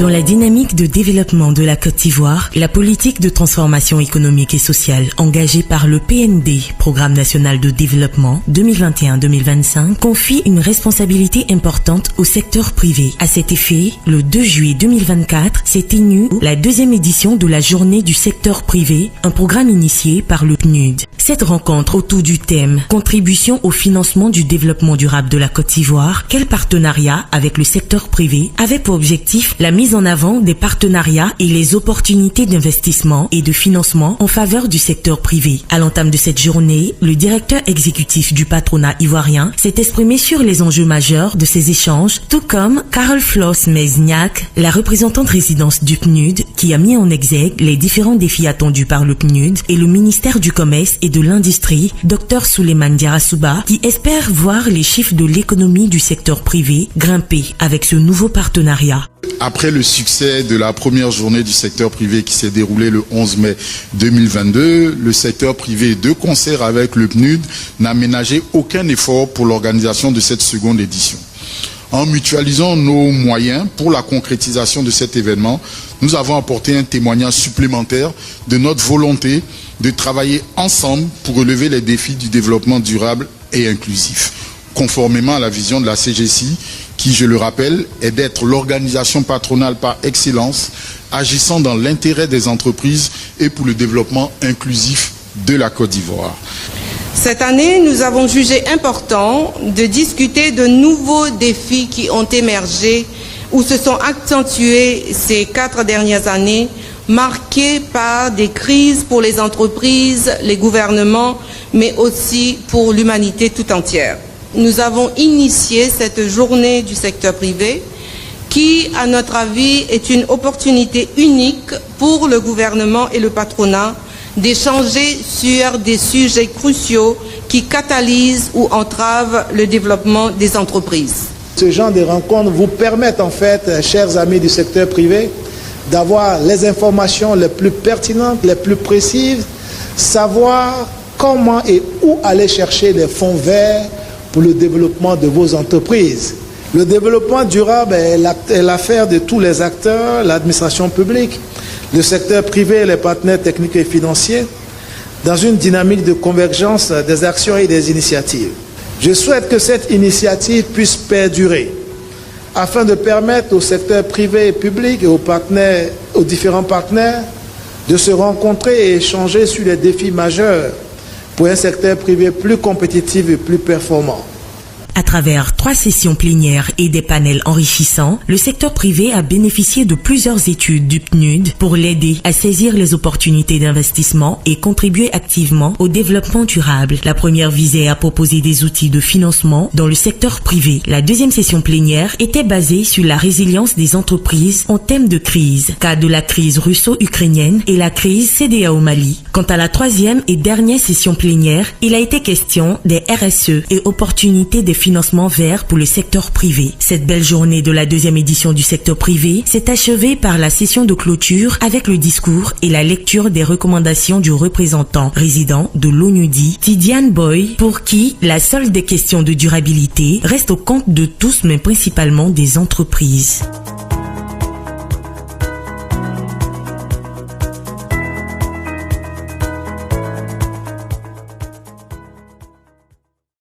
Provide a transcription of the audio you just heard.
Dans la dynamique de développement de la Côte d'Ivoire, la politique de transformation économique et sociale engagée par le PND, Programme national de développement 2021-2025, confie une responsabilité importante au secteur privé. À cet effet, le 2 juillet 2024 s'est tenue la deuxième édition de la Journée du secteur privé, un programme initié par le PNUD. Cette rencontre autour du thème « Contribution au financement du développement durable de la Côte d'Ivoire, quel partenariat avec le secteur privé ?» avait pour objectif la mise en avant des partenariats et les opportunités d'investissement et de financement en faveur du secteur privé. À l'entame de cette journée, le directeur exécutif du patronat ivoirien s'est exprimé sur les enjeux majeurs de ces échanges, tout comme Carole Floss Mezniak, la représentante résidence du PNUD, qui a mis en exergue les différents défis attendus par le PNUD et le ministère du Commerce et de l'Industrie, Dr Souleymane Diarra-Souba, qui espère voir les chiffres de l'économie du secteur privé grimper avec ce nouveau partenariat. Après le succès de la première journée du secteur privé qui s'est déroulée le 11 mai 2022, le secteur privé, de concert avec le PNUD, n'a ménagé aucun effort pour l'organisation de cette seconde édition. En mutualisant nos moyens pour la concrétisation de cet événement, nous avons apporté un témoignage supplémentaire de notre volonté de travailler ensemble pour relever les défis du développement durable et inclusif, conformément à la vision de la CGCI, qui, je le rappelle, est d'être l'organisation patronale par excellence, agissant dans l'intérêt des entreprises et pour le développement inclusif de la Côte d'Ivoire. Cette année, nous avons jugé important de discuter de nouveaux défis qui ont émergé ou se sont accentués ces 4 dernières années, marqués par des crises pour les entreprises, les gouvernements, mais aussi pour l'humanité tout entière. Nous avons initié cette journée du secteur privé qui, à notre avis, est une opportunité unique pour le gouvernement et le patronat d'échanger sur des sujets cruciaux qui catalysent ou entravent le développement des entreprises. Ce genre de rencontres vous permettent en fait, chers amis du secteur privé, d'avoir les informations les plus pertinentes, les plus précises, savoir comment et où aller chercher les fonds verts pour le développement de vos entreprises. Le développement durable est l'affaire de tous les acteurs, l'administration publique, le secteur privé et les partenaires techniques et financiers, dans une dynamique de convergence des actions et des initiatives. Je souhaite que cette initiative puisse perdurer, afin de permettre au secteur privé et public et aux différents partenaires de se rencontrer et échanger sur les défis majeurs pour un secteur privé plus compétitif et plus performant. À travers 3 sessions plénières et des panels enrichissants, le secteur privé a bénéficié de plusieurs études du PNUD pour l'aider à saisir les opportunités d'investissement et contribuer activement au développement durable. La première visait à proposer des outils de financement dans le secteur privé. La deuxième session plénière était basée sur la résilience des entreprises en thème de crise, cas de la crise russo-ukrainienne et la crise CDA au Mali. Quant à la troisième et dernière session plénière, il a été question des RSE et opportunités des financement vert pour le secteur privé. Cette belle journée de la deuxième édition du secteur privé s'est achevée par la session de clôture avec le discours et la lecture des recommandations du représentant résident de l'ONUDI, Tidiane Boy, pour qui la seule des questions de durabilité reste au compte de tous, mais principalement des entreprises.